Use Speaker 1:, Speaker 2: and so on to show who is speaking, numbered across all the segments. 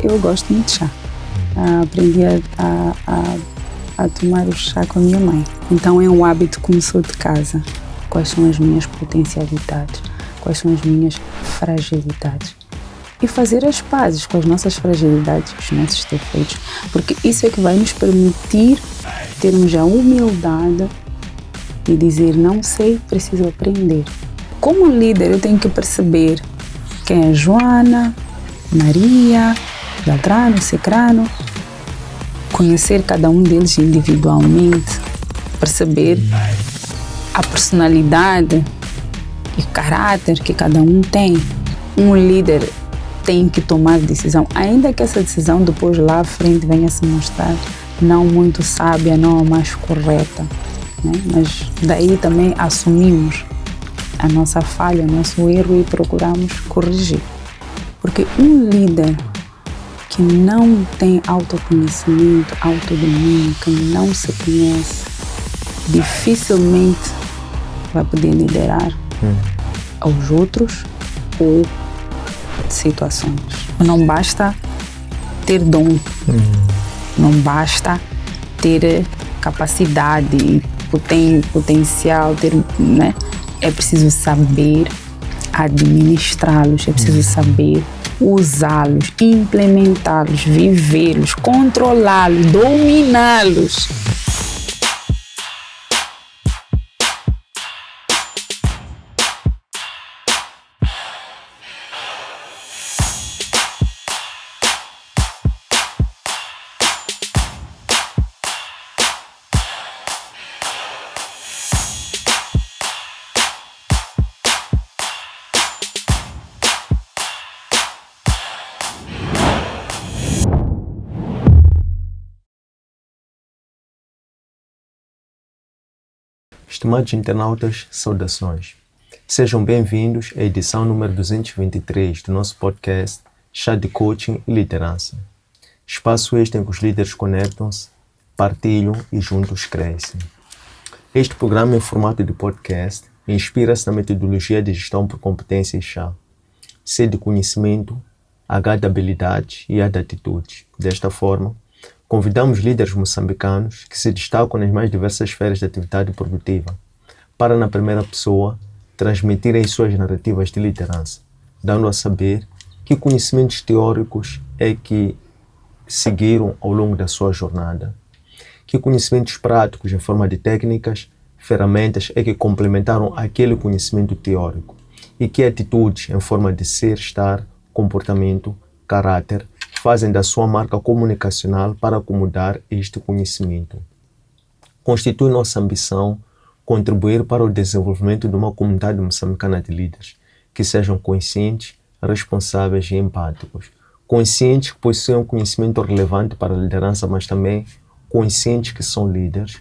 Speaker 1: eu gosto muito de chá. Aprendi a tomar o chá com a minha mãe. Então é um hábito que começou de casa. Quais são as minhas potencialidades? Quais são as minhas fragilidades? E fazer as pazes com as nossas fragilidades, os nossos defeitos, porque isso é que vai nos permitir termos a humildade de dizer, não sei, preciso aprender. Como líder, eu tenho que perceber quem é Joana, Maria, Beltrano, Cicrano, conhecer cada um deles individualmente, perceber a personalidade e o caráter que cada um tem. Um líder tem que tomar decisão, ainda que essa decisão depois lá à frente venha se mostrar não muito sábia, não a mais correta, né? Mas daí também assumimos a nossa falha, o nosso erro e procuramos corrigir. Porque um líder que não tem autoconhecimento, autodomínio, que não se conhece, dificilmente vai poder liderar aos outros ou situações. Não basta ter dom, não basta ter capacidade, potencial, né? É preciso saber administrá-los, é preciso saber usá-los, implementá-los, vivê-los, controlá-los, dominá-los.
Speaker 2: Estimados internautas, saudações. Sejam bem-vindos à edição número 223 do nosso podcast Chá de Coaching e Liderança. Espaço este em que os líderes conectam-se, partilham e juntos crescem. Este programa em formato de podcast inspira-se na metodologia de gestão por competência e chá. C de conhecimento, H de habilidade e A de atitude. Desta forma, convidamos líderes moçambicanos que se destacam nas mais diversas esferas de atividade produtiva para, na primeira pessoa, transmitirem suas narrativas de liderança, dando a saber que conhecimentos teóricos é que seguiram ao longo da sua jornada, que conhecimentos práticos em forma de técnicas, ferramentas é que complementaram aquele conhecimento teórico e que atitudes em forma de ser, estar, comportamento, caráter fazem da sua marca comunicacional para acomodar este conhecimento. Constitui nossa ambição contribuir para o desenvolvimento de uma comunidade moçambicana de líderes que sejam conscientes, responsáveis e empáticos. Conscientes que possuem um conhecimento relevante para a liderança, mas também conscientes que são líderes.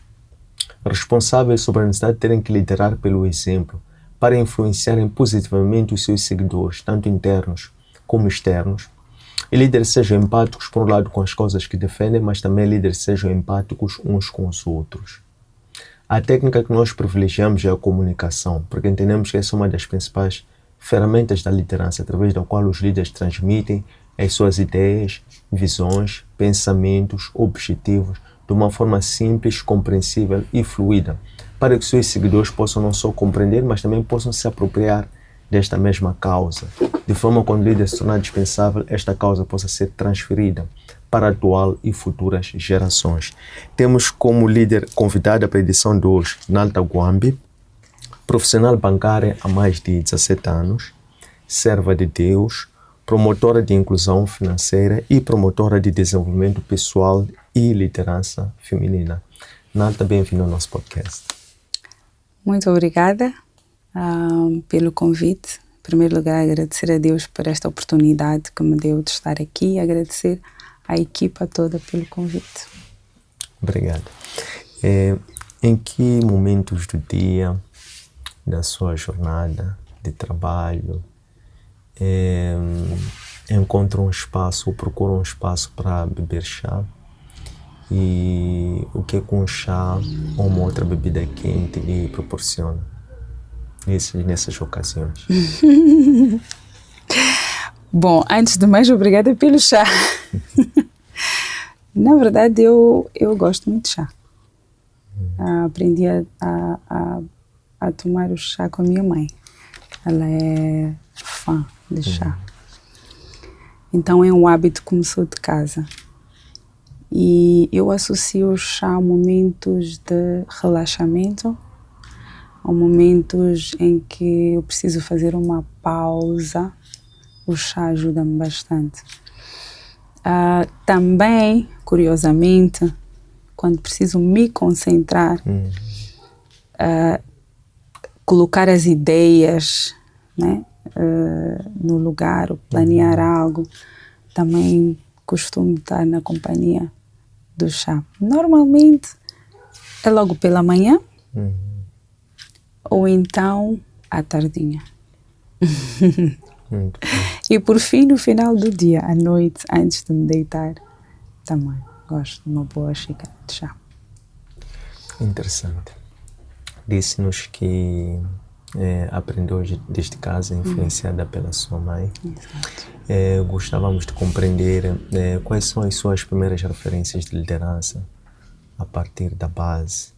Speaker 2: Responsáveis sobre a necessidade de terem que liderar pelo exemplo para influenciarem positivamente os seus seguidores, tanto internos como externos. E líderes sejam empáticos, por um lado, com as causas que defendem, mas também líderes sejam empáticos uns com os outros. A técnica que nós privilegiamos é a comunicação, porque entendemos que essa é uma das principais ferramentas da liderança, através da qual os líderes transmitem as suas ideias, visões, pensamentos, objetivos, de uma forma simples, compreensível e fluida, para que seus seguidores possam não só compreender, mas também possam se apropriar desta mesma causa, de forma que quando o líder se tornar dispensável, esta causa possa ser transferida para a atual e futuras gerações. Temos como líder convidada para a edição de hoje Nalta Guambi, profissional bancária há mais de 17 anos, serva de Deus, promotora de inclusão financeira e promotora de desenvolvimento pessoal e liderança feminina. Nalta, bem-vindo ao nosso podcast.
Speaker 1: Muito obrigada pelo convite. Em primeiro lugar, agradecer a Deus por esta oportunidade que me deu de estar aqui e agradecer à equipa toda pelo convite.
Speaker 2: Obrigado. Em que momentos do dia, da sua jornada de trabalho, encontra um espaço ou procura um espaço para beber chá? E o que com chá ou uma outra bebida quente lhe proporciona nessas ocasiões?
Speaker 1: Bom, antes de mais, obrigada pelo chá. Na verdade, eu gosto muito de chá. Aprendi a tomar o chá com a minha mãe. Ela é fã de chá. Então, é um hábito que começou de casa. E eu associo o chá a momentos de relaxamento, a momentos em que eu preciso fazer uma pausa. O chá ajuda-me bastante. Também, curiosamente, quando preciso me concentrar, colocar as ideias, né, no lugar, ou planear algo, também costumo estar na companhia do chá. Normalmente é logo pela manhã ou então à tardinha. E por fim, no final do dia, à noite, antes de me deitar, também gosto de uma boa xícara de chá.
Speaker 2: Interessante. Disse-nos que aprendeu desde casa, influenciada pela sua mãe.
Speaker 1: Exato.
Speaker 2: Gostávamos de compreender quais são as suas primeiras referências de liderança a partir da base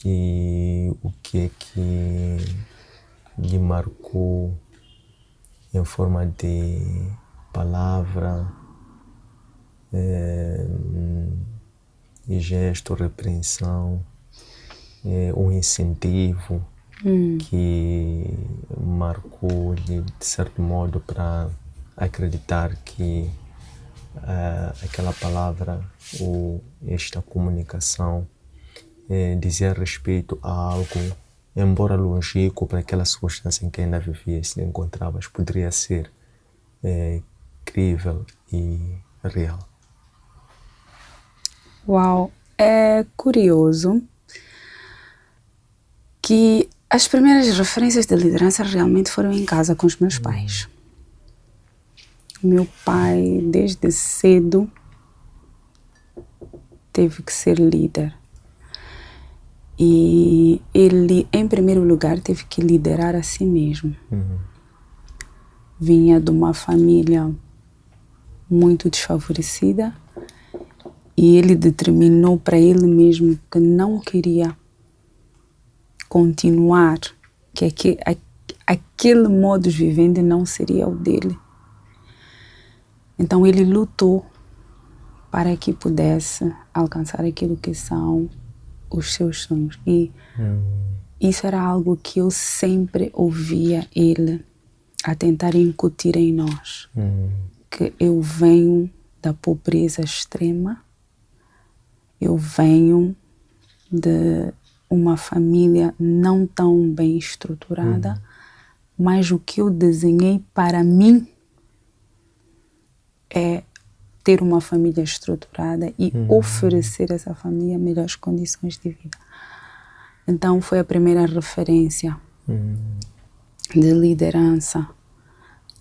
Speaker 2: e o que é que lhe marcou em forma de palavra e gesto, repreensão, um incentivo que marcou-lhe de certo modo para acreditar que aquela palavra ou esta comunicação dizia respeito a algo, embora longínquo para aquela circunstância em que ainda vivia e se encontravas, poderia ser crível e real.
Speaker 1: Uau, é curioso que as primeiras referências de liderança realmente foram em casa com os meus pais. Meu pai, desde cedo, teve que ser líder. E ele, em primeiro lugar, teve que liderar a si mesmo. Vinha de uma família muito desfavorecida e ele determinou para ele mesmo que não queria continuar, que aquele modus vivendi não seria o dele. Então ele lutou para que pudesse alcançar aquilo que são os seus sonhos. E isso era algo que eu sempre ouvia ele a tentar incutir em nós. Que eu venho da pobreza extrema, eu venho de uma família não tão bem estruturada, mas o que eu desenhei para mim é ter uma família estruturada e oferecer a essa família melhores condições de vida. Então foi a primeira referência de liderança.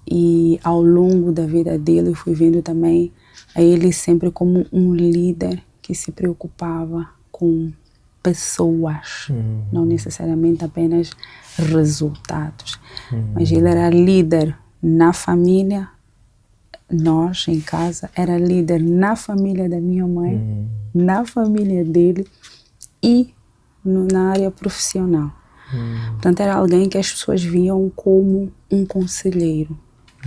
Speaker 1: E ao longo da vida dele eu fui vendo também a ele sempre como um líder que se preocupava com pessoas, não necessariamente apenas resultados. Mas ele era líder na família, nós em casa, era líder na família da minha mãe, na família dele e na área profissional. Portanto, era alguém que as pessoas viam como um conselheiro,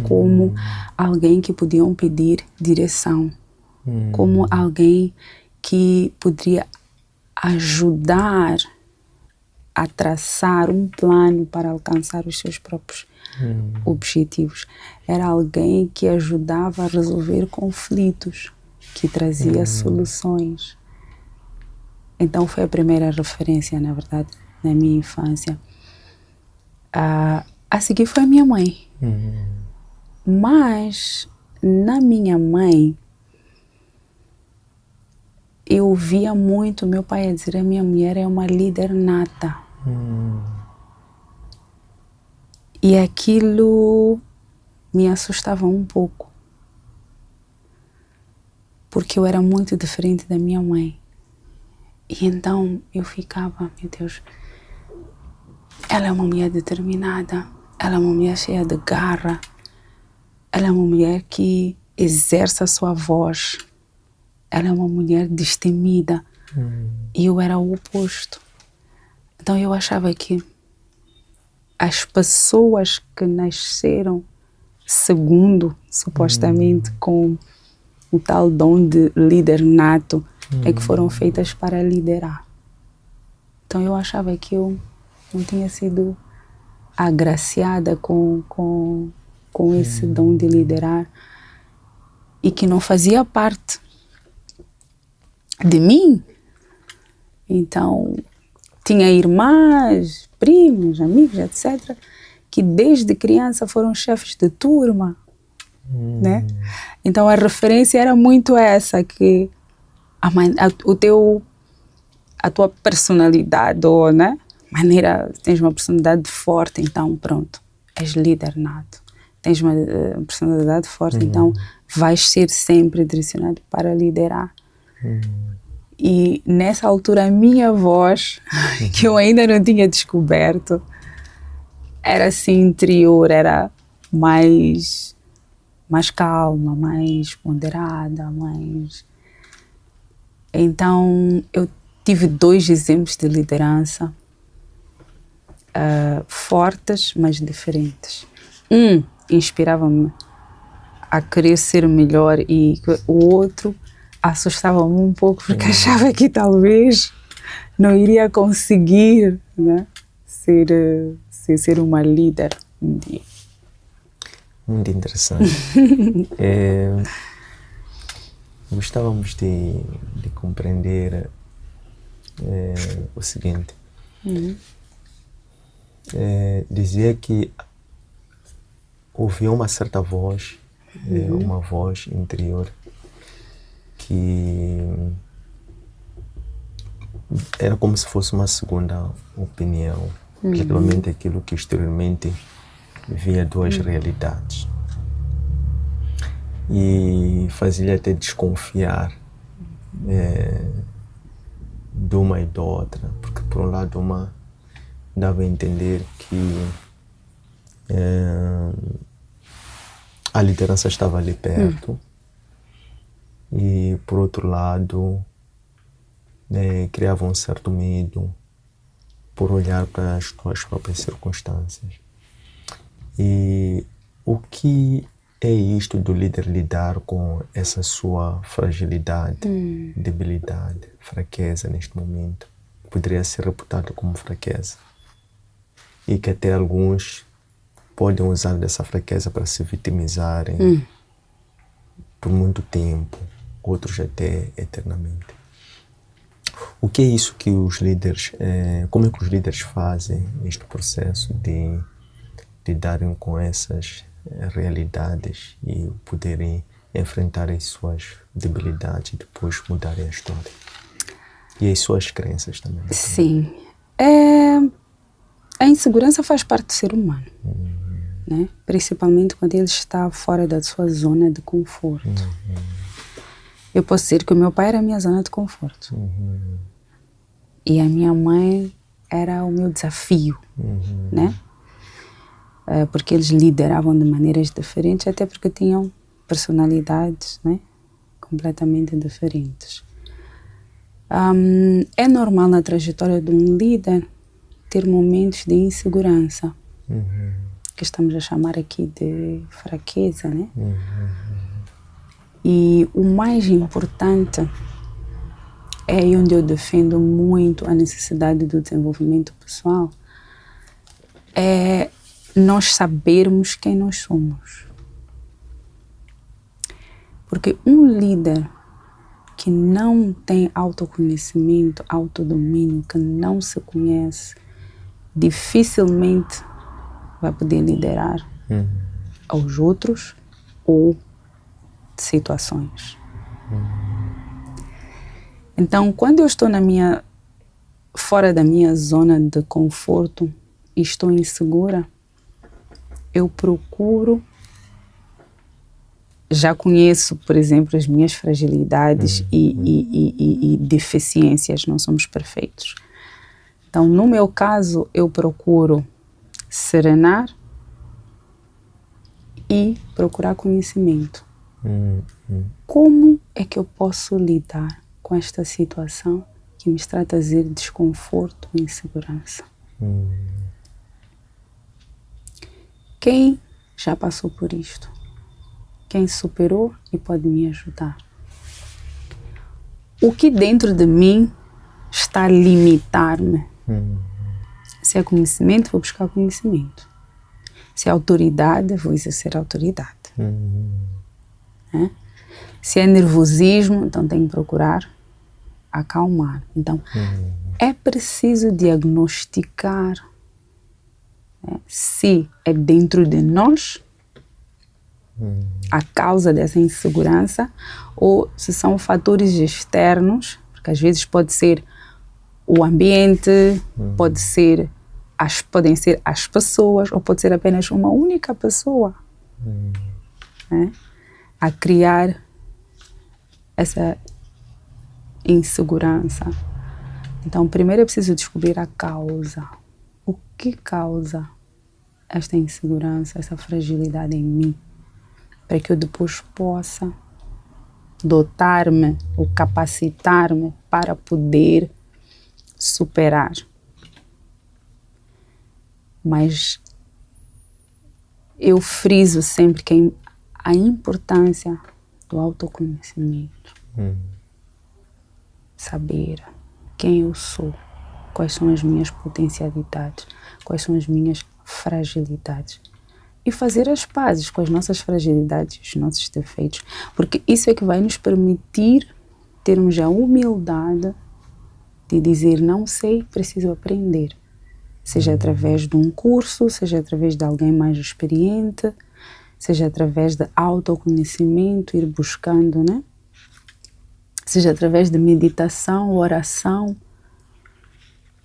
Speaker 1: como alguém que podiam pedir direção, como alguém que poderia ajudar a traçar um plano para alcançar os seus próprios objetivos. Era alguém que ajudava a resolver conflitos, que trazia soluções. Então foi a primeira referência, na verdade, na minha infância. A seguir foi a minha mãe. Mas na minha mãe eu via muito meu pai a dizer: a minha mulher é uma líder nata. E aquilo me assustava um pouco, porque eu era muito diferente da minha mãe. E então eu ficava, meu Deus, ela é uma mulher determinada, ela é uma mulher cheia de garra, ela é uma mulher que exerce a sua voz. Ela é uma mulher destemida. E eu era o oposto. Então eu achava que as pessoas que nasceram segundo, supostamente, com o tal dom de líder nato, é que foram feitas para liderar. Então eu achava que eu não tinha sido agraciada com esse dom de liderar e que não fazia parte de mim. Então, tinha irmãs, primos, amigos, etc., que desde criança foram chefes de turma, né? Então, a referência era muito essa, que a tua personalidade, ou, né? Tens uma personalidade forte, então pronto, és líder nato. Tens uma personalidade forte, então vais ser sempre direcionado para liderar. E nessa altura a minha voz, que eu ainda não tinha descoberto, era assim interior, era mais calma, mais ponderada, mais... Então eu tive 2 exemplos de liderança fortes, mas diferentes. Um inspirava-me a querer ser melhor e o outro assustava-me um pouco porque achava que talvez não iria conseguir, né, ser uma líder um dia.
Speaker 2: Muito interessante. Gostávamos de compreender o seguinte. Dizia que ouvia uma certa voz, uma voz interior que era como se fosse uma segunda opinião relativamente àquilo que exteriormente via 2 realidades, e fazia até desconfiar de uma e da outra, porque por um lado uma dava a entender que a liderança estava ali perto, e por outro lado criava um certo medo por olhar para as tuas próprias circunstâncias. E o que é isto do líder lidar com essa sua fragilidade, debilidade, fraqueza neste momento? Poderia ser reputado como fraqueza. E que até alguns podem usar dessa fraqueza para se vitimizarem por muito tempo, outros até eternamente. O que é isso que os líderes, como é que os líderes fazem este processo de lidarem com essas realidades e poderem enfrentar as suas debilidades e depois mudarem a história? E as suas crenças também.
Speaker 1: Sim. A insegurança faz parte do ser humano, né? Principalmente quando ele está fora da sua zona de conforto. Eu posso dizer que o meu pai era a minha zona de conforto. E a minha mãe era o meu desafio, né? Porque eles lideravam de maneiras diferentes, até porque tinham personalidades, né, completamente diferentes. É normal na trajetória de um líder ter momentos de insegurança, que estamos a chamar aqui de fraqueza, né? E o mais importante é onde eu defendo muito a necessidade do desenvolvimento pessoal, é nós sabermos quem nós somos. Porque um líder que não tem autoconhecimento, autodomínio, que não se conhece, dificilmente vai poder liderar aos outros ou situações. Então, quando eu estou fora da minha zona de conforto e estou insegura, eu procuro, já conheço, por exemplo, as minhas fragilidades e deficiências, não somos perfeitos. Então, no meu caso, eu procuro serenar e procurar conhecimento. Como é que eu posso lidar com esta situação que me está a trazer desconforto e insegurança? Quem já passou por isto? Quem superou e pode me ajudar? O que dentro de mim está a limitar-me? Se é conhecimento, vou buscar conhecimento. Se é autoridade, vou exercer autoridade. Se é nervosismo, então tenho que procurar acalmar. Então, é preciso diagnosticar se é dentro de nós a causa dessa insegurança ou se são fatores externos, porque às vezes pode ser o ambiente, podem ser as pessoas, ou pode ser apenas uma única pessoa a criar essa insegurança. Então, primeiro é preciso descobrir a causa. O que causa esta insegurança, essa fragilidade em mim? Para que eu depois possa dotar-me ou capacitar-me para poder superar. Mas eu friso sempre que a importância do autoconhecimento. Saber quem eu sou, quais são as minhas potencialidades, quais são as minhas fragilidades. E fazer as pazes com as nossas fragilidades, os nossos defeitos. Porque isso é que vai nos permitir termos a humildade de dizer não sei, preciso aprender. Seja através de um curso, seja através de alguém mais experiente, seja através de autoconhecimento, ir buscando, né? Seja através de meditação, oração.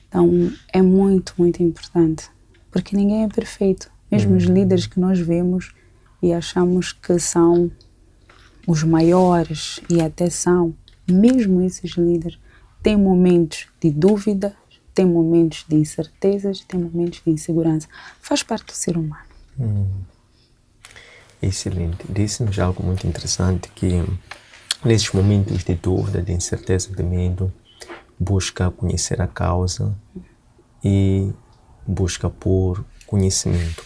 Speaker 1: Então, é muito, muito importante. Porque ninguém é perfeito. Mesmo os líderes que nós vemos e achamos que são os maiores, e até são, mesmo esses líderes, têm momentos de dúvida, têm momentos de incertezas, têm momentos de insegurança. Faz parte do ser humano.
Speaker 2: Excelente. Disse-nos algo muito interessante, que nesses momentos de dúvida, de incerteza, de medo, busca conhecer a causa e busca por conhecimento.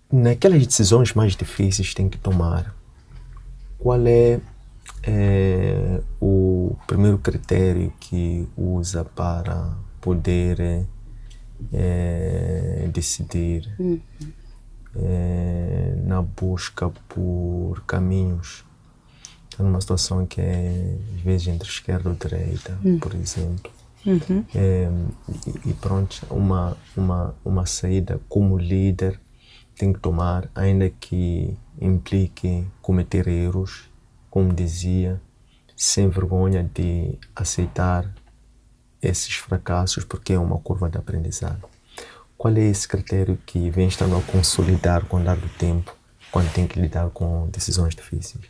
Speaker 2: Naquelas decisões mais difíceis que tem que tomar, qual é o primeiro critério que usa para poder decidir na busca por caminhos? Está numa situação que é, às vezes, entre esquerda ou direita, por exemplo. E pronto, uma saída como líder tem que tomar, ainda que implique cometer erros, como dizia, sem vergonha de aceitar esses fracassos, porque é uma curva de aprendizado. Qual é esse critério que vem estando a consolidar com o andar do tempo, quando tem que lidar com decisões difíceis?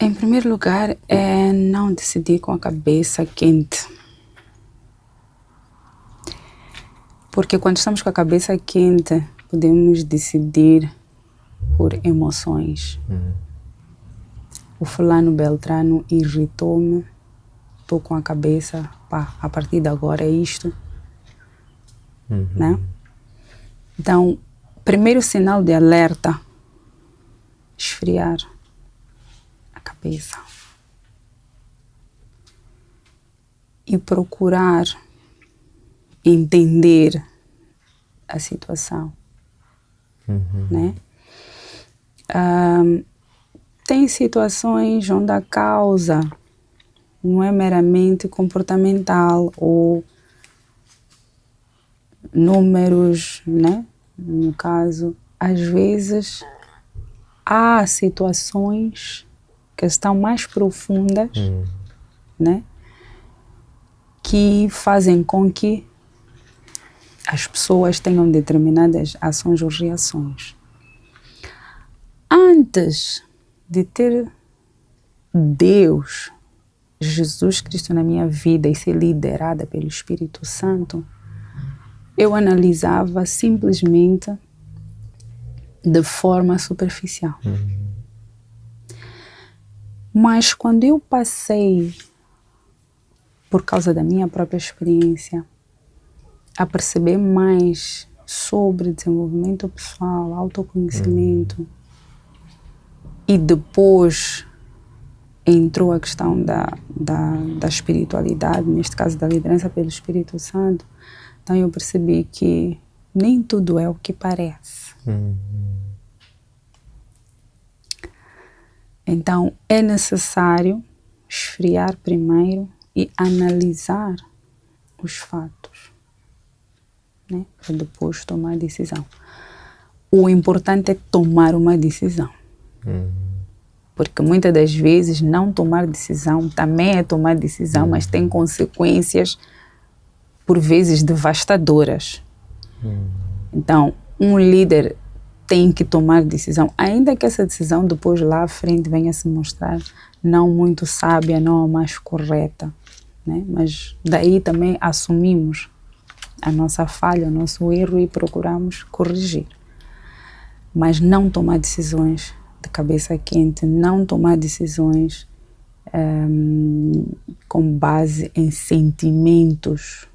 Speaker 1: Em primeiro lugar, é não decidir com a cabeça quente. Porque quando estamos com a cabeça quente, podemos decidir por emoções. O fulano Beltrano irritou-me, estou com a cabeça, a partir de agora é isto. Né? Então, primeiro sinal de alerta, esfriar a cabeça. E procurar entender a situação. Né? Tem situações onde a causa não é meramente comportamental ou números, né? No caso, às vezes há situações que estão mais profundas, né? Que fazem com que as pessoas tenham determinadas ações ou reações. Antes de ter Deus, Jesus Cristo na minha vida e ser liderada pelo Espírito Santo, eu analisava simplesmente de forma superficial. Mas quando eu passei, por causa da minha própria experiência, a perceber mais sobre desenvolvimento pessoal, autoconhecimento, e depois entrou a questão da espiritualidade, neste caso da liderança pelo Espírito Santo, então eu percebi que nem tudo é o que parece. Então é necessário esfriar primeiro e analisar os fatos, né? Para depois tomar a decisão. O importante é tomar uma decisão. Porque muitas das vezes não tomar decisão também é tomar decisão, mas tem consequências por vezes devastadoras. Então, um líder tem que tomar decisão, ainda que essa decisão depois lá à frente venha a se mostrar não muito sábia, não a mais correta, né? Mas daí também assumimos a nossa falha, o nosso erro e procuramos corrigir. Mas não tomar decisões de cabeça quente, não tomar decisões com base em sentimentos,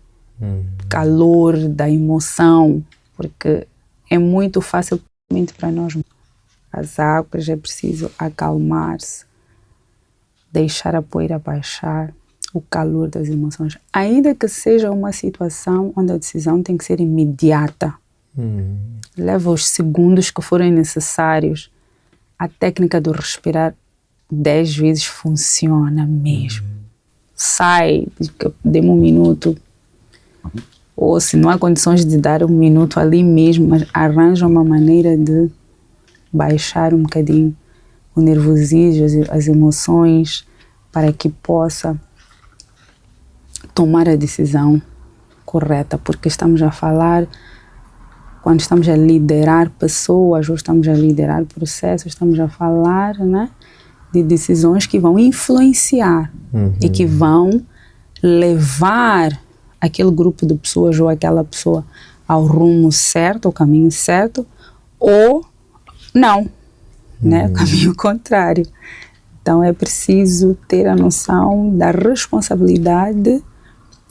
Speaker 1: calor da emoção, porque é muito fácil para nós. As águas é preciso acalmar-se, deixar a poeira baixar, o calor das emoções, ainda que seja uma situação onde a decisão tem que ser imediata. Leva os segundos que forem necessários. A técnica do respirar 10 vezes funciona mesmo. Sai, dê-me um minuto. Ou se não há condições de dar um minuto ali mesmo, mas arranja uma maneira de baixar um bocadinho o nervosismo, as emoções, para que possa tomar a decisão correta. Porque estamos a falar, quando estamos a liderar pessoas ou estamos a liderar processos, estamos a falar, né, de decisões que vão influenciar e que vão levar aquele grupo de pessoas ou aquela pessoa ao rumo certo, ao caminho certo, ou não, né, o caminho contrário. Então é preciso ter a noção da responsabilidade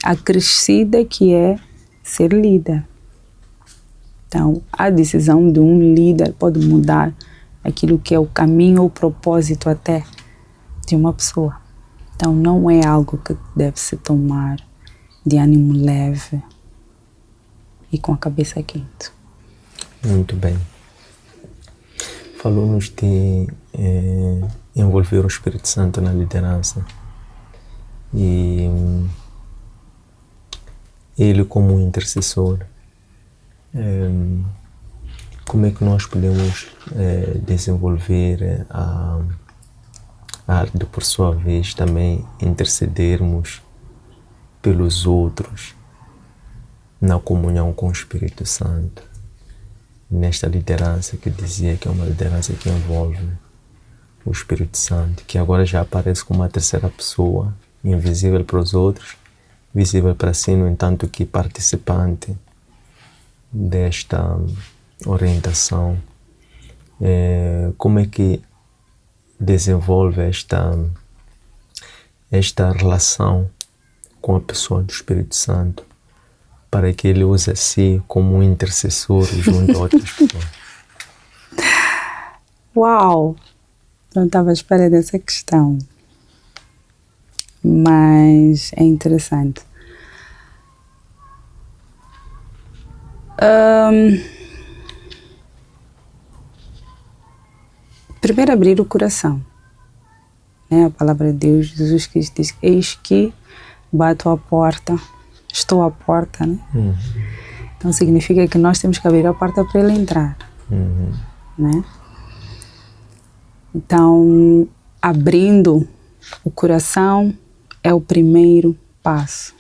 Speaker 1: acrescida que é ser líder. Então, a decisão de um líder pode mudar aquilo que é o caminho ou o propósito até de uma pessoa. Então, não é algo que deve se tomar de ânimo leve e com a cabeça quente.
Speaker 2: Muito bem. Falou-nos de envolver o Espírito Santo na liderança. E ele como um intercessor. Como é que nós podemos desenvolver a arte de, por sua vez, também intercedermos pelos outros na comunhão com o Espírito Santo, nesta liderança que dizia que é uma liderança que envolve o Espírito Santo, que agora já aparece como uma terceira pessoa, invisível para os outros, visível para si, no entanto que participante desta orientação. Como é que desenvolve esta relação com a pessoa do Espírito Santo para que ele use a si como um intercessor junto a outras pessoas?
Speaker 1: Uau! Não estava à espera dessa questão, mas é interessante. Primeiro, abrir o coração, né? A palavra de Deus, Jesus Cristo diz: eis que bato à porta, estou à porta, né? Então significa que nós temos que abrir a porta para ele entrar, né? Então, abrindo o coração é o primeiro passo.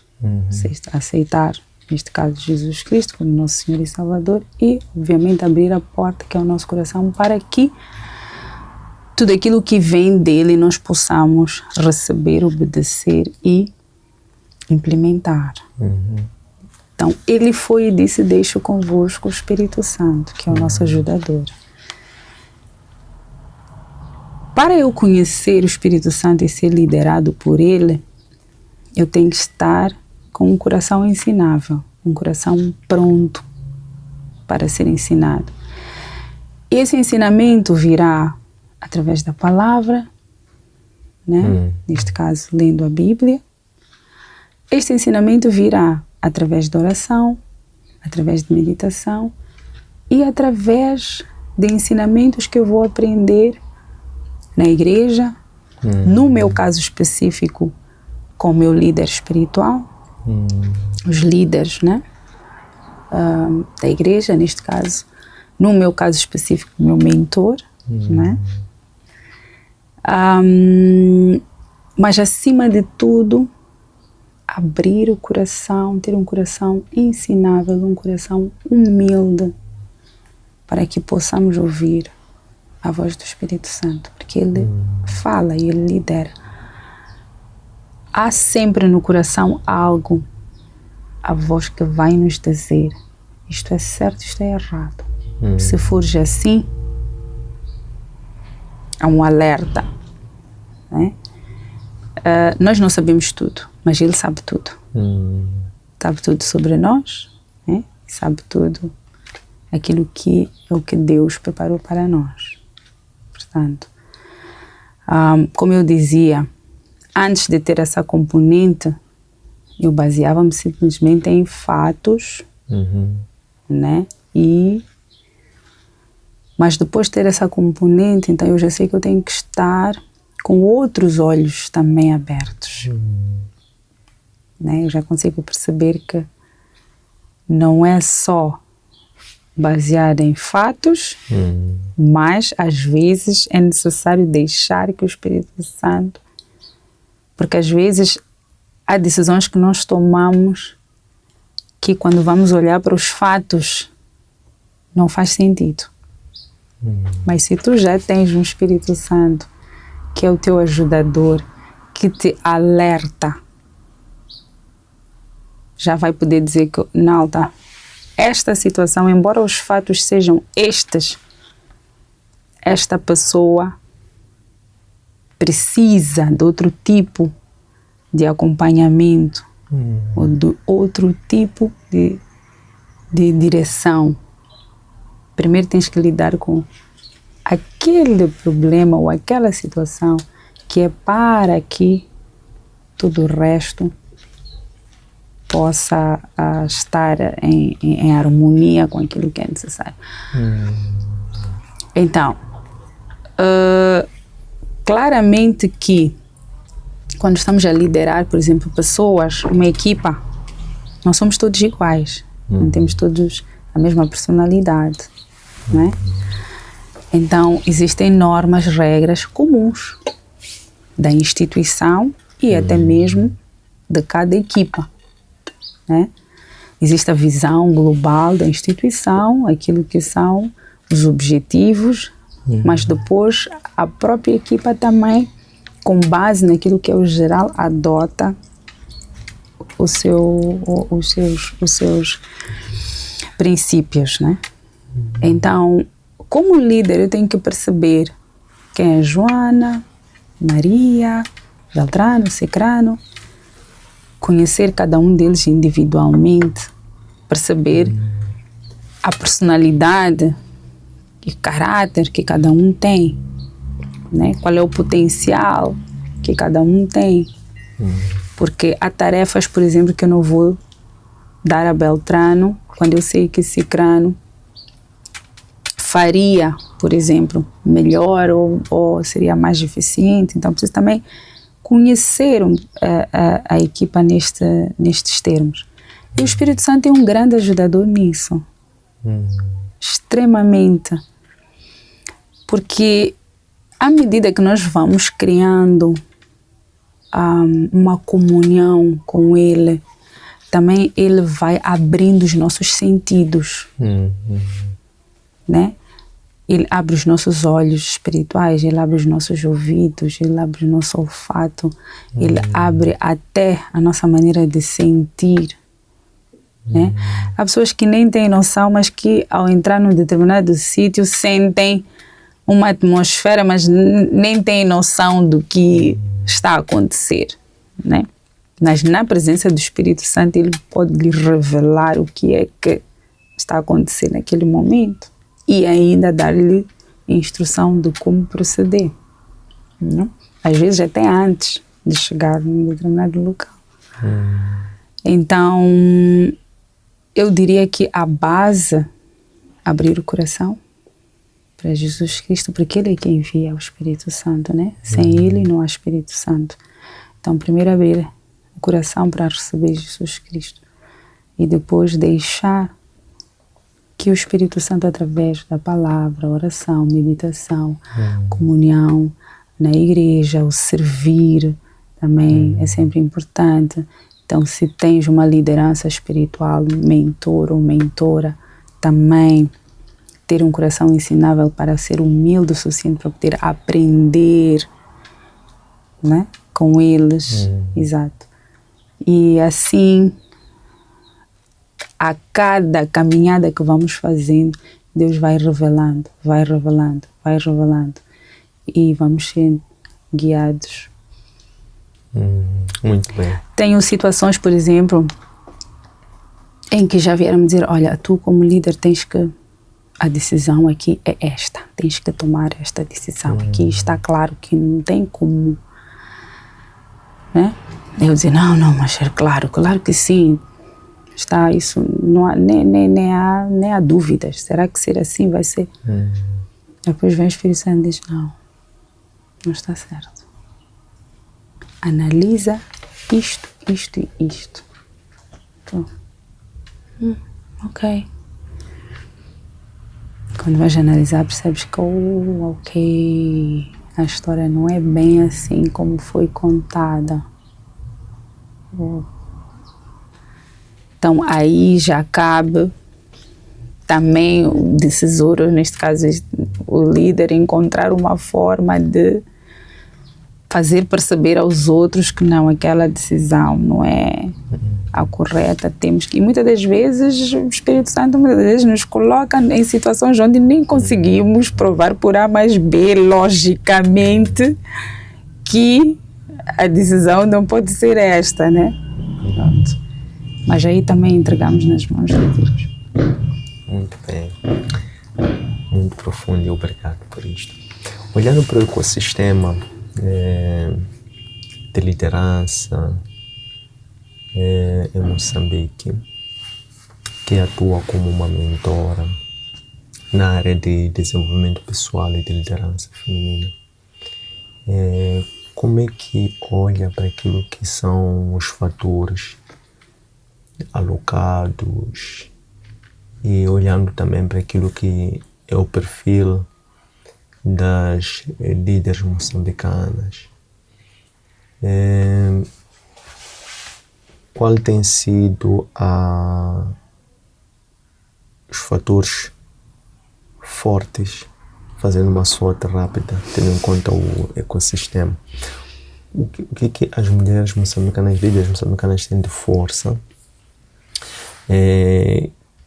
Speaker 1: Aceitar, neste caso, Jesus Cristo como nosso Senhor e Salvador, e obviamente abrir a porta, que é o nosso coração, para que tudo aquilo que vem dele nós possamos receber, obedecer e implementar. Então, ele foi e disse: deixo convosco o Espírito Santo, que é o nosso ajudador. para eu conhecer o Espírito Santo e ser liderado por Ele, eu tenho que estar com um coração ensinável, um coração pronto para ser ensinado. Esse ensinamento virá através da palavra, né? Neste caso, lendo a Bíblia. Este ensinamento virá através da oração, através de meditação e através de ensinamentos que eu vou aprender na igreja, no meu caso específico, com o meu líder espiritual, os líderes, né? Da igreja, neste caso, no meu caso específico, meu mentor, né? Mas acima de tudo, abrir o coração, ter um coração ensinável, um coração humilde, para que possamos ouvir a voz do Espírito Santo, porque Ele fala e Ele lidera. Há sempre no coração algo, a voz que vai nos dizer: isto é certo, isto é errado. Se for assim, há um alerta, né? Nós não sabemos tudo, mas Ele sabe tudo. Sabe tudo sobre nós, né? Sabe tudo aquilo que é o que Deus preparou para nós. Portanto, como eu dizia, antes de ter essa componente, eu baseava-me simplesmente em fatos, né? Mas depois de ter essa componente, então eu já sei que eu tenho que estar com outros olhos também abertos. Né? Eu já consigo perceber que não é só baseado em fatos, mas às vezes é necessário deixar que o Espírito Santo, porque às vezes há decisões que nós tomamos que quando vamos olhar para os fatos não faz sentido. Mas se tu já tens um Espírito Santo que é o teu ajudador, que te alerta, já vai poder dizer que, não, tá, esta situação, embora os fatos sejam estes, esta pessoa precisa de outro tipo de acompanhamento, ou de outro tipo de direção. Primeiro tens que lidar com aquele problema ou aquela situação que é para que tudo o resto possa estar em harmonia com aquilo que é necessário. Então, claramente que quando estamos a liderar, por exemplo, pessoas, uma equipa, não somos todos iguais, não temos todos a mesma personalidade, né? Então, existem normas, regras comuns da instituição e até mesmo de cada equipa, né? Existe a visão global da instituição, aquilo que são os objetivos, mas depois a própria equipa também, com base naquilo que é o geral, adota os seus princípios, né? Então, como líder, eu tenho que perceber quem é Joana, Maria, Beltrano, Cicrano, conhecer cada um deles individualmente, perceber a personalidade e caráter que cada um tem, né? Qual é o potencial que cada um tem. Porque há tarefas, por exemplo, que eu não vou dar a Beltrano quando eu sei que Cicrano faria, por exemplo, melhor ou seria mais eficiente. Então, preciso também conhecer a equipa nestes termos. E o Espírito Santo é um grande ajudador nisso. Extremamente. Porque à medida que nós vamos criando uma comunhão com Ele, também Ele vai abrindo os nossos sentidos, né? Ele abre os nossos olhos espirituais, Ele abre os nossos ouvidos, Ele abre o nosso olfato, Ele abre até a nossa maneira de sentir, né? Há pessoas que nem têm noção, mas que ao entrar num determinado sítio sentem uma atmosfera, mas nem têm noção do que está a acontecer, né? Mas na presença do Espírito Santo, ele pode lhe revelar o que é que está a acontecer naquele momento e ainda dar-lhe instrução de como proceder, não? Às vezes até antes de chegar em determinado local. Então, eu diria que a base, abrir o coração para Jesus Cristo, porque Ele é quem envia o Espírito Santo, né? Sem Ele não há Espírito Santo. Então, primeiro abrir o coração para receber Jesus Cristo e depois deixar que o Espírito Santo, através da palavra, oração, meditação, comunhão na igreja, o servir também é sempre importante. Então, se tens uma liderança espiritual, mentor ou mentora, também ter um coração ensinável para ser humilde o suficiente para poder aprender, né, com eles. Exato. E assim, a cada caminhada que vamos fazendo, Deus vai revelando, vai revelando, vai revelando. E vamos sendo guiados.
Speaker 2: Muito bem.
Speaker 1: Tenho situações, por exemplo, em que já vieram me dizer, olha, tu como líder tens que, a decisão aqui é esta, tens que tomar esta decisão aqui, está claro que não tem como, né? Eu dizer, não, mas é claro que sim, está isso, não há, nem há dúvidas, será que ser assim vai ser? Depois vem o Espírito Santo e diz, não está certo. Analisa isto e isto. Então, ok. Quando vais analisar, percebes que, ok, a história não é bem assim como foi contada. Então, aí já cabe também o decisor, neste caso o líder, encontrar uma forma de fazer perceber aos outros que não, aquela decisão não é a correta. Temos que, e muitas das vezes o Espírito Santo nos coloca em situações onde nem conseguimos provar por A mais B logicamente que a decisão não pode ser esta, né? Pronto. Mas aí também entregamos nas mãos de Deus.
Speaker 2: Muito bem. Muito profundo e obrigado por isto. Olhando para o ecossistema de liderança em Moçambique, que atua como uma mentora na área de desenvolvimento pessoal e de liderança feminina, como é que olha para aquilo que são os fatores alocados e olhando também para aquilo que é o perfil das líderes moçambicanas? Qual tem sido os fatores fortes, fazendo uma sorte rápida, tendo em conta o ecossistema? O que as mulheres moçambicanas, líderes moçambicanas têm de força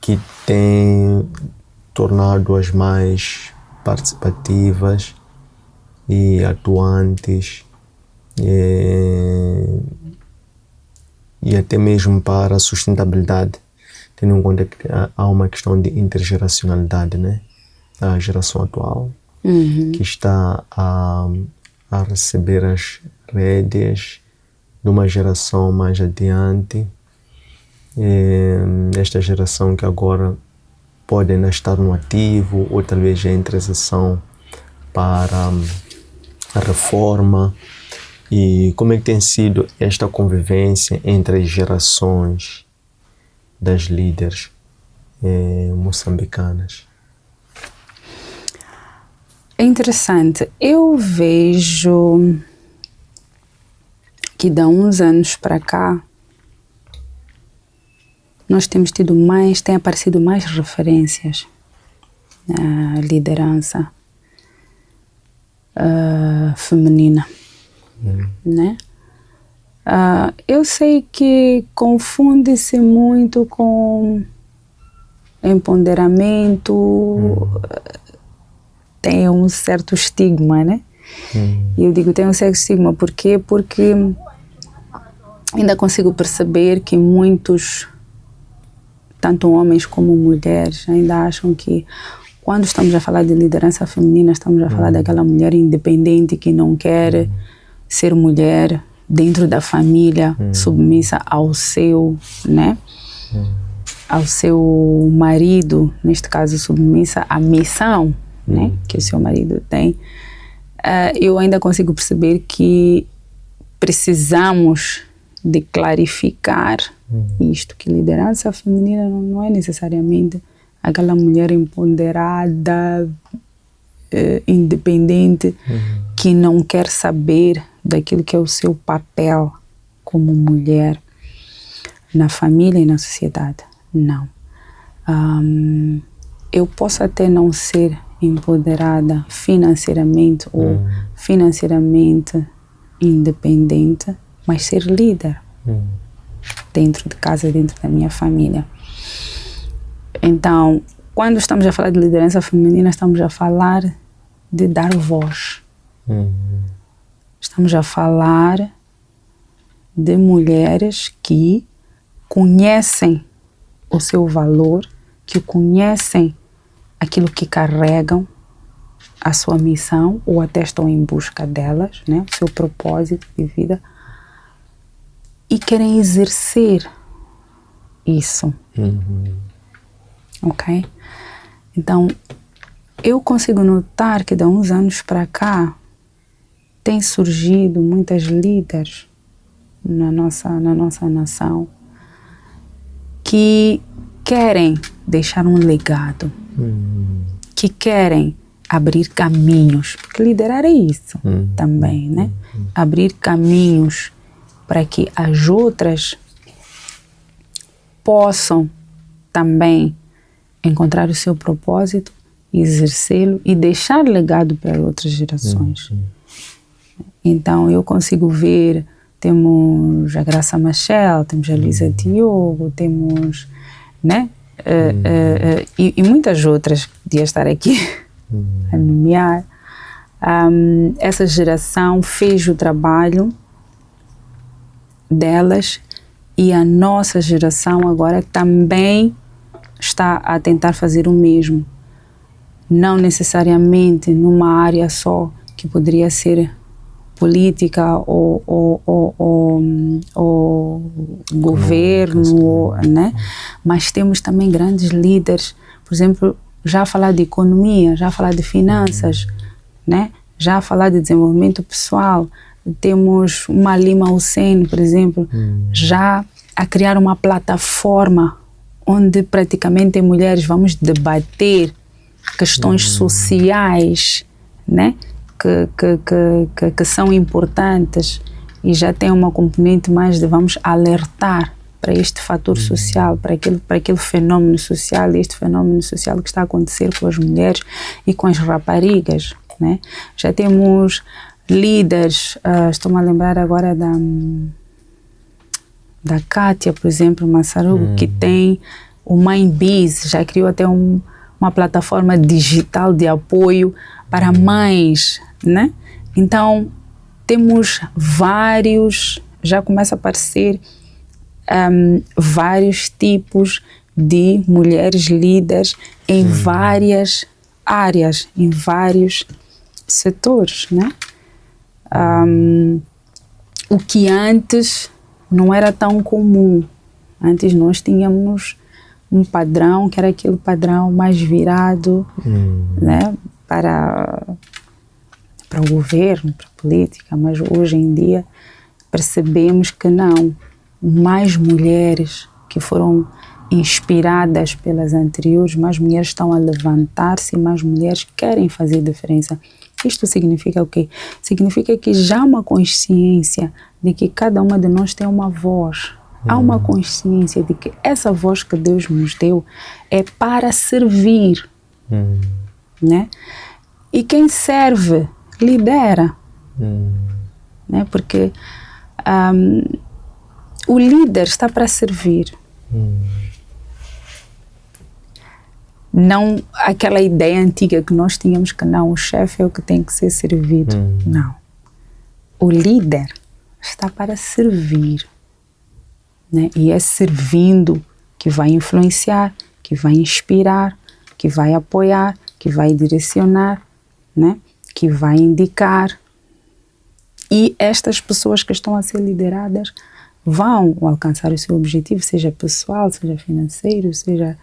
Speaker 2: que tem tornado-as mais participativas e atuantes e até mesmo para a sustentabilidade, tendo em conta que há uma questão de intergeracionalidade, né? A geração atual que está a receber as rédeas de uma geração mais adiante, esta geração que agora pode ainda estar no ativo ou talvez já em transição para a reforma. E como é que tem sido esta convivência entre as gerações das líderes moçambicanas?
Speaker 1: É interessante. Eu vejo que de uns anos para cá nós temos tido tem aparecido mais referências à liderança feminina, né? Eu sei que confunde-se muito com empoderamento, tem um certo estigma, né? E eu digo tem um certo estigma, por quê? Porque ainda consigo perceber que muitos, tanto homens como mulheres, ainda acham que quando estamos a falar de liderança feminina, estamos a falar daquela mulher independente que não quer ser mulher dentro da família, submissa ao seu, né? Ao seu marido, neste caso submissa à missão, né? Que o seu marido tem. Eu ainda consigo perceber que precisamos de clarificar isto, que liderança feminina não é necessariamente aquela mulher empoderada, independente, que não quer saber daquilo que é o seu papel como mulher na família e na sociedade. Não. Eu posso até não ser empoderada financeiramente ou financeiramente independente, mas ser líder dentro de casa, dentro da minha família. Então, quando estamos a falar de liderança feminina, estamos a falar de dar voz. Estamos a falar de mulheres que conhecem o seu valor, que conhecem aquilo que carregam, a sua missão, ou até estão em busca delas, né? O seu propósito de vida, e querem exercer isso. Ok? Então, eu consigo notar que de uns anos para cá tem surgido muitas líderes na nossa nação que querem deixar um legado, que querem abrir caminhos, porque liderar é isso também, né? Abrir caminhos para que as outras possam também encontrar o seu propósito, exercê-lo e deixar legado para outras gerações. Então eu consigo ver, temos a Graça Machel, temos a Luísa Diogo, temos, né? E muitas outras, podia estar aqui a nomear. Essa geração fez o trabalho delas e a nossa geração agora também está a tentar fazer o mesmo. Não necessariamente numa área só, que poderia ser política ou governo, né? Mas temos também grandes líderes, por exemplo, já falar de economia, já falar de finanças, né? Já falar de desenvolvimento pessoal. Temos uma Lima Hussein, por exemplo, já a criar uma plataforma onde praticamente mulheres vamos debater questões sociais, né? Que são importantes, e já tem uma componente mais de vamos alertar para este fator social, para aquele fenômeno social, este fenômeno social que está a acontecer com as mulheres e com as raparigas, né? Já temos líderes, estou-me a lembrar agora da Kátia, por exemplo, Massarugo, que tem o Mãe Biz, já criou até uma plataforma digital de apoio para mães, né? Então, temos vários, já começa a aparecer vários tipos de mulheres líderes em várias áreas, em vários setores, né? O que antes não era tão comum. Antes nós tínhamos um padrão, que era aquele padrão mais virado, né, para o governo, para a política, mas hoje em dia percebemos que não. Mais mulheres que foram inspiradas pelas anteriores, mais mulheres estão a levantar-se, mais mulheres querem fazer diferença. Isto significa o quê? Significa que já há uma consciência de que cada uma de nós tem uma voz. Há uma consciência de que essa voz que Deus nos deu é para servir, né? E quem serve, lidera, né? Porque o líder está para servir. Não aquela ideia antiga que nós tínhamos que não, o chefe é o que tem que ser servido. Não. O líder está para servir, né? E é servindo que vai influenciar, que vai inspirar, que vai apoiar, que vai direcionar, né? Que vai indicar. E estas pessoas que estão a ser lideradas vão alcançar o seu objetivo, seja pessoal, seja financeiro, seja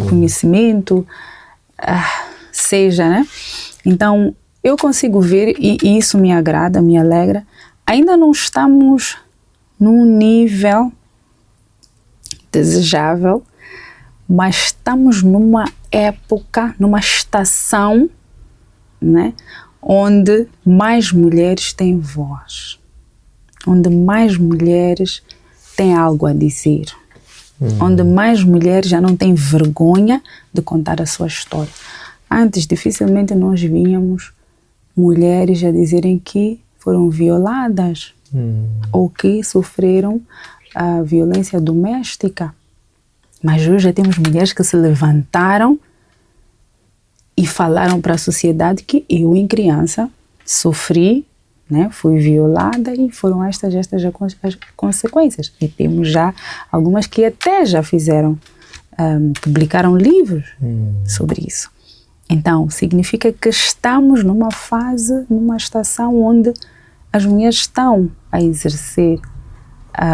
Speaker 1: conhecimento, seja, né? Então, eu consigo ver, e isso me agrada, me alegra. Ainda não estamos num nível desejável, mas estamos numa época, numa estação, né, onde mais mulheres têm voz, onde mais mulheres têm algo a dizer, onde mais mulheres já não têm vergonha de contar a sua história. Antes, dificilmente nós víamos mulheres a dizerem que foram violadas ou que sofreram a violência doméstica. Mas hoje já temos mulheres que se levantaram e falaram para a sociedade que eu, em criança, sofri, né, fui violada e foram estas as consequências. E temos já algumas que até já fizeram, publicaram livros sobre isso. Então, significa que estamos numa fase, numa estação onde as mulheres estão a exercer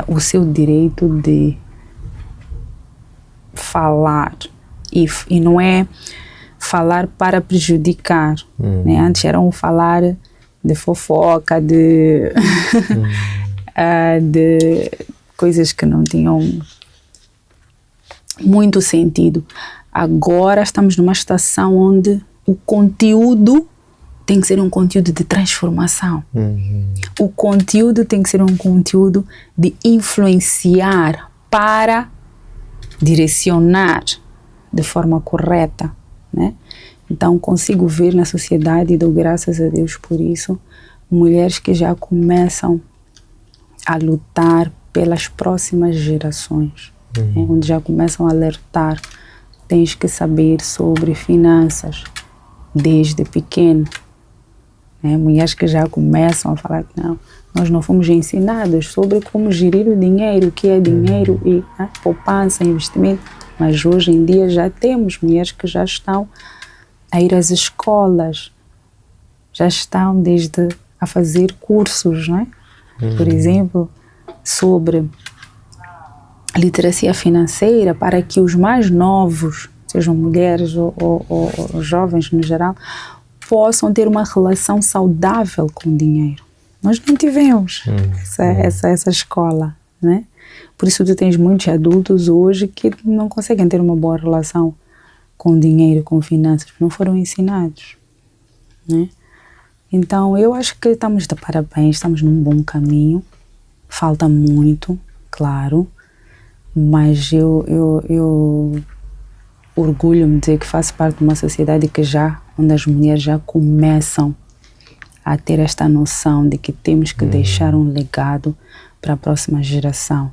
Speaker 1: o seu direito de falar. E não é falar para prejudicar. Né? Antes era um falar de fofoca, de coisas que não tinham muito sentido. Agora estamos numa estação onde o conteúdo tem que ser um conteúdo de transformação. O conteúdo tem que ser um conteúdo de influenciar para direcionar de forma correta, né? Então consigo ver na sociedade, e dou graças a Deus por isso, mulheres que já começam a lutar pelas próximas gerações, né? Onde já começam a alertar: tens que saber sobre finanças desde pequeno, né? Mulheres que já começam a falar que não, nós não fomos ensinados sobre como gerir o dinheiro, o que é dinheiro e poupança, investimento, mas hoje em dia já temos mulheres que já estão a ir às escolas, já estão desde a fazer cursos, não é? Por exemplo, sobre literacia financeira, para que os mais novos, sejam mulheres ou jovens no geral, possam ter uma relação saudável com o dinheiro. Nós não tivemos essa escola, né? Por isso tu tens muitos adultos hoje que não conseguem ter uma boa relação com dinheiro, com finanças, não foram ensinados, né? Então eu acho que estamos de parabéns, estamos num bom caminho. Falta muito, claro, mas eu orgulho-me de dizer que faço parte de uma sociedade onde as mulheres já começam a ter esta noção de que temos que deixar um legado para a próxima geração.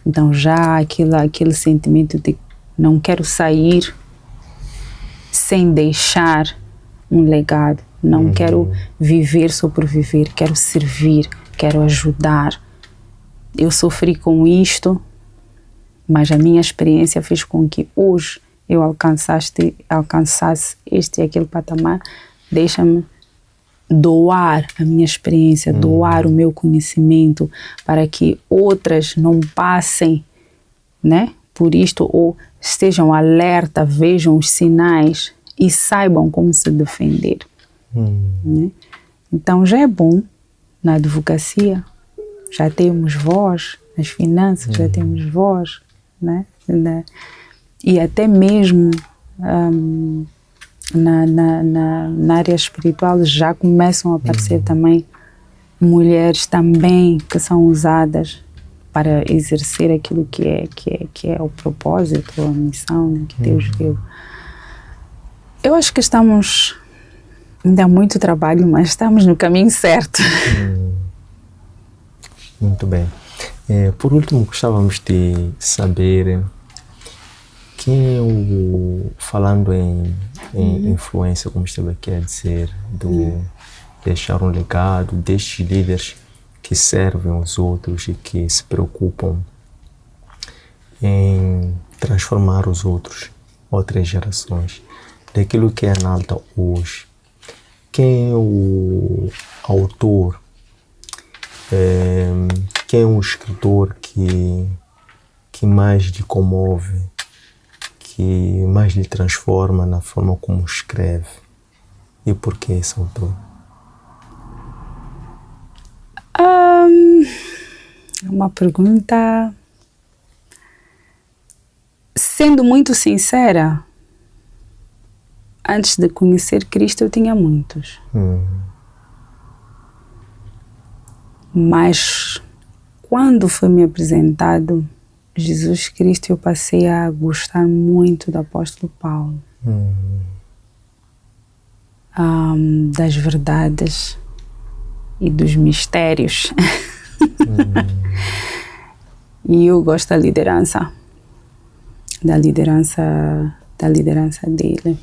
Speaker 1: Então já há aquele sentimento de não quero sair sem deixar um legado, não quero viver só por viver, quero servir, quero ajudar. Eu sofri com isto, mas a minha experiência fez com que hoje eu alcançasse este e aquele patamar. Deixa-me doar a minha experiência, doar o meu conhecimento para que outras não passem, né, por isto, ou estejam alerta, vejam os sinais e saibam como se defender. Né? Então já é bom na advocacia, já temos voz, nas finanças já temos voz, né? E até mesmo na área espiritual já começam a aparecer também mulheres também que são usadas para exercer aquilo que é o propósito, a missão que Deus deu. Eu acho que estamos, ainda há muito trabalho, mas estamos no caminho certo.
Speaker 2: Muito bem. Por último, gostávamos de saber quem é falando em influência, como esteve aqui a dizer, deixar um legado destes líderes que servem os outros e que se preocupam em transformar os outros, outras gerações, daquilo que é Analta hoje. Quem é o autor, quem é o escritor que mais lhe comove, que mais lhe transforma na forma como escreve? E por que esse autor?
Speaker 1: Uma pergunta... Sendo muito sincera, antes de conhecer Cristo eu tinha muitos. Mas quando foi me apresentado Jesus Cristo, eu passei a gostar muito do apóstolo Paulo. Das verdades e dos mistérios. E eu gosto da liderança dele,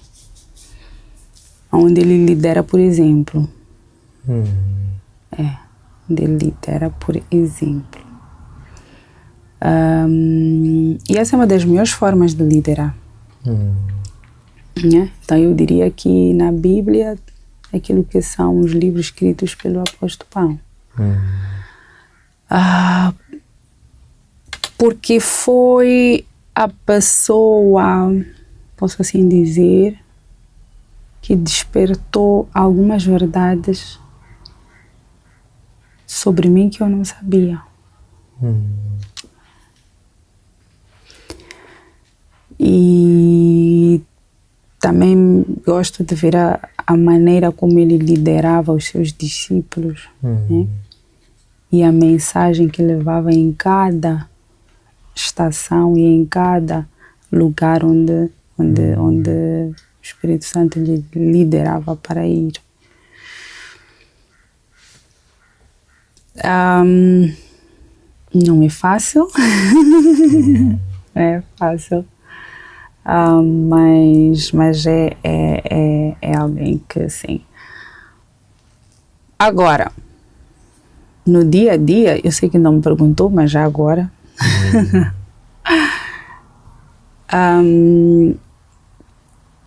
Speaker 1: onde ele lidera por exemplo. Onde ele lidera por exemplo. E essa é uma das melhores formas de liderar. Então eu diria que na Bíblia, aquilo que são os livros escritos pelo apóstolo Paulo. Porque foi a pessoa, posso assim dizer, que despertou algumas verdades sobre mim que eu não sabia. E também gosto de ver a maneira como ele liderava os seus discípulos, né? E a mensagem que levava em cada estação e em cada lugar onde o Espírito Santo lhe liderava para ir. Não é fácil. É fácil. Mas é alguém que, sim. Agora, no dia a dia, eu sei que não me perguntou, mas já agora.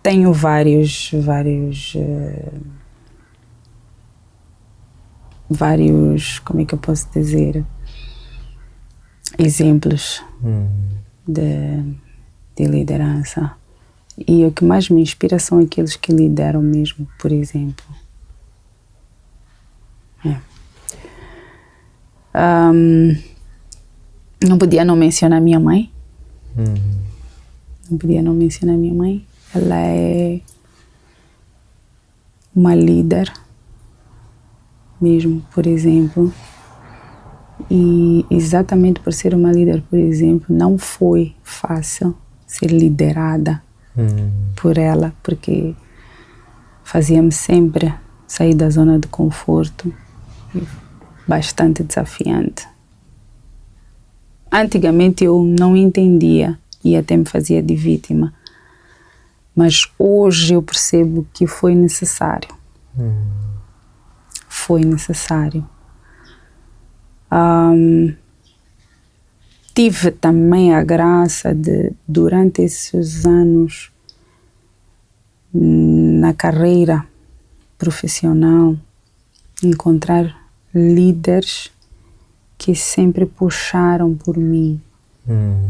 Speaker 1: Tenho vários, como é que eu posso dizer, exemplos de liderança. E o que mais me inspira são aqueles que lideram mesmo, por exemplo. Não podia não mencionar minha mãe. Não podia não mencionar minha mãe. Ela é uma líder mesmo, por exemplo. E exatamente por ser uma líder, por exemplo, não foi fácil ser liderada por ela, porque fazia-me sempre sair da zona de conforto, bastante desafiante. Antigamente eu não entendia e até me fazia de vítima, mas hoje eu percebo que foi necessário. Foi necessário. Tive também a graça de, durante esses anos na carreira profissional, encontrar líderes que sempre puxaram por mim,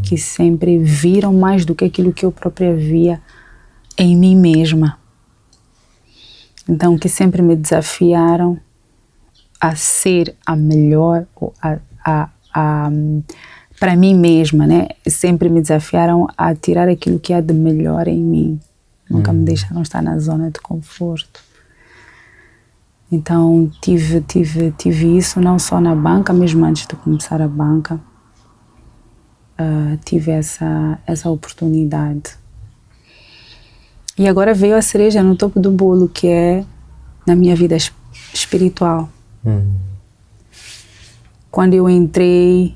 Speaker 1: que sempre viram mais do que aquilo que eu própria via em mim mesma. Então, que sempre me desafiaram a ser a melhor, para mim mesma, né? Sempre me desafiaram a tirar aquilo que há de melhor em mim. Nunca me deixaram estar na zona de conforto. Então, tive isso não só na banca, mesmo antes de começar a banca. Tive essa oportunidade. E agora veio a cereja no topo do bolo, que é na minha vida espiritual. Quando eu entrei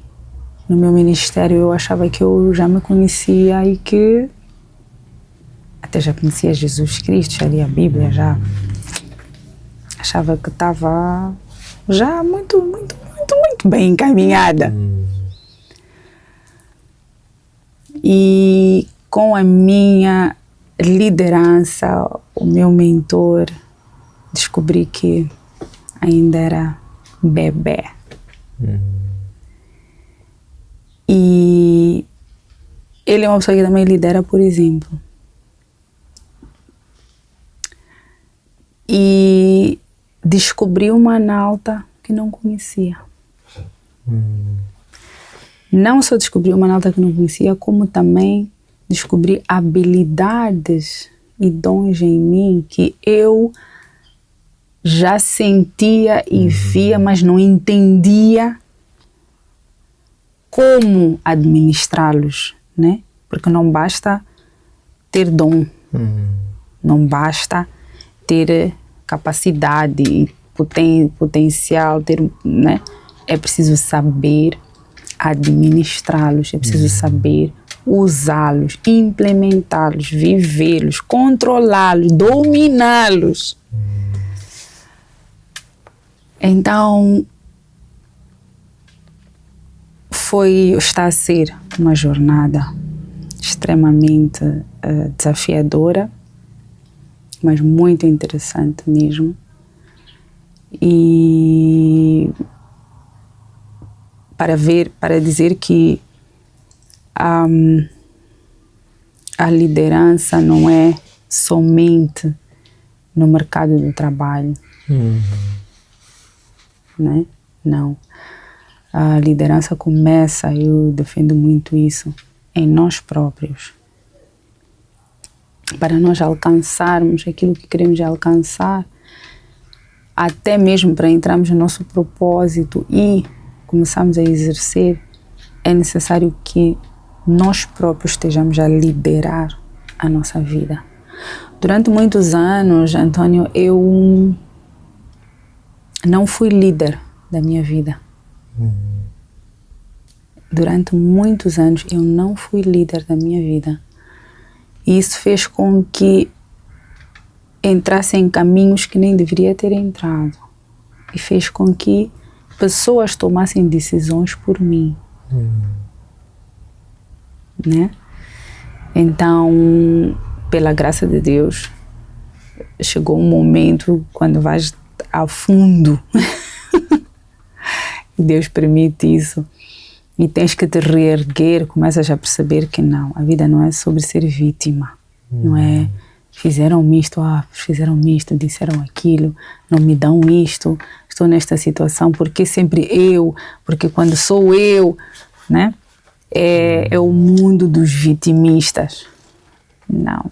Speaker 1: no meu ministério, eu achava que eu já me conhecia e que até já conhecia Jesus Cristo, já lia a Bíblia, já achava que estava já muito bem encaminhada. E com a minha liderança, o meu mentor, descobri que ainda era bebê. E ele é uma pessoa que também lidera, por exemplo. E descobri uma Analta que não conhecia. Não só descobri uma Analta que não conhecia, como também descobri habilidades e dons em mim que eu já sentia e via, mas não entendia como administrá-los, né? Porque não basta ter dom, não basta ter capacidade e potencial, né? É preciso saber administrá-los, é preciso saber usá-los, implementá-los, vivê-los, controlá-los, dominá-los. Então, está a ser uma jornada extremamente desafiadora, mas muito interessante mesmo. E para dizer que a liderança não é somente no mercado do trabalho, né? Não. A liderança começa, eu defendo muito isso, em nós próprios. Para nós alcançarmos aquilo que queremos alcançar, até mesmo para entrarmos no nosso propósito e começarmos a exercer, é necessário que nós próprios estejamos a liderar a nossa vida. Durante muitos anos, Antônio, eu não fui líder da minha vida. Durante muitos anos eu não fui líder da minha vida. E isso fez com que entrasse em caminhos que nem deveria ter entrado. E fez com que pessoas tomassem decisões por mim. Né? Então, pela graça de Deus, chegou um momento quando vais a fundo. Deus permite isso. E tens que te reerguer, começas a perceber que não, a vida não é sobre ser vítima. Não é, fizeram-me isto, disseram aquilo, não me dão isto, estou nesta situação, porque sempre eu, porque quando sou eu, né? É o mundo dos vitimistas. Não,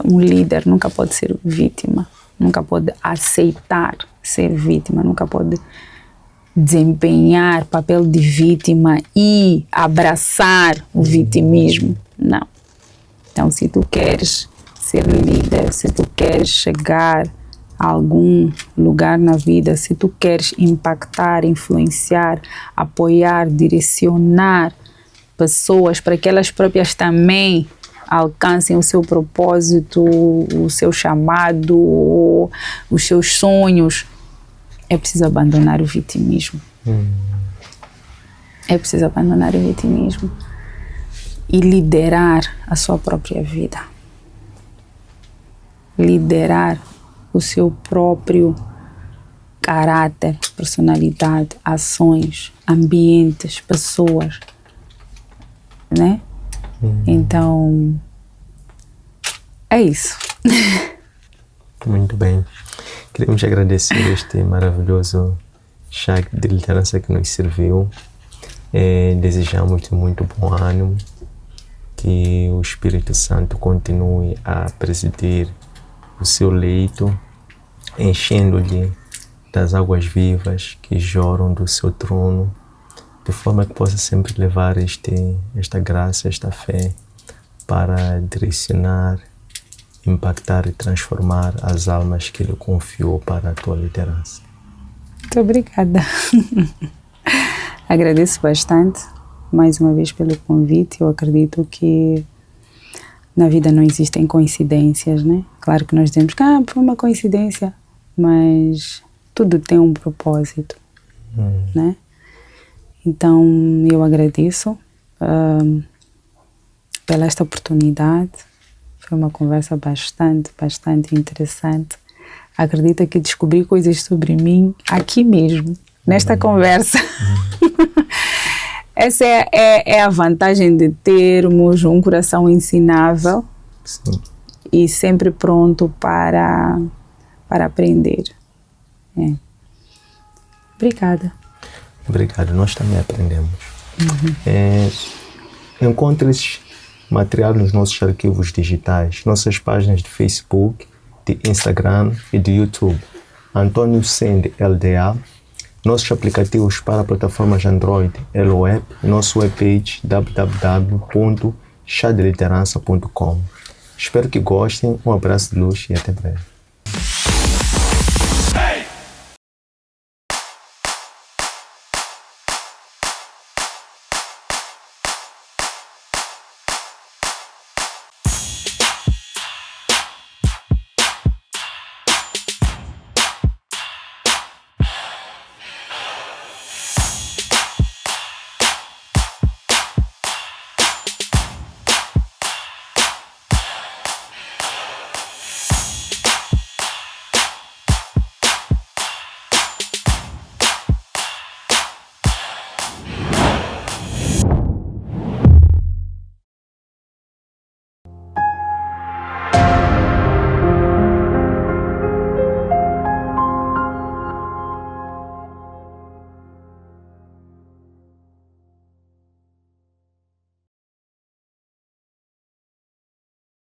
Speaker 1: um líder nunca pode ser vítima, nunca pode aceitar ser vítima, nunca pode desempenhar papel de vítima e abraçar o vitimismo. Não. Então, se tu queres ser líder, se tu queres chegar a algum lugar na vida, se tu queres impactar, influenciar, apoiar, direcionar pessoas para que elas próprias também alcancem o seu propósito, o seu chamado, os seus sonhos, é preciso abandonar o vitimismo. É preciso abandonar o vitimismo e liderar a sua própria vida. Liderar o seu próprio caráter, personalidade, ações, ambientes, pessoas, né? Então, é isso.
Speaker 2: Muito bem. Queremos agradecer este maravilhoso chá de liderança que nos serviu. Desejamos muito bom ânimo, que o Espírito Santo continue a presidir o seu leito, enchendo-lhe das águas vivas que jorram do seu trono, de forma que possa sempre levar esta graça, esta fé para direcionar, impactar e transformar as almas que Ele confiou para a tua liderança.
Speaker 1: Muito obrigada. Agradeço bastante, mais uma vez, pelo convite. Eu acredito que na vida não existem coincidências, né? Claro que nós dizemos que foi uma coincidência, mas tudo tem um propósito, né? Então eu agradeço pela esta oportunidade. Foi uma conversa bastante interessante. Acredito que descobri coisas sobre mim aqui mesmo, nesta conversa. Essa é a vantagem de termos um coração ensinável.
Speaker 2: Sim.
Speaker 1: E sempre pronto para aprender. Obrigada.
Speaker 2: Obrigado, nós também aprendemos. Encontre material nos nossos arquivos digitais, nossas páginas de Facebook, de Instagram e de YouTube. Antônio Sende LDA, nossos aplicativos para plataformas Android, LWeb, nosso webpage www.chadeliderança.com. Espero que gostem, um abraço de luz e até breve.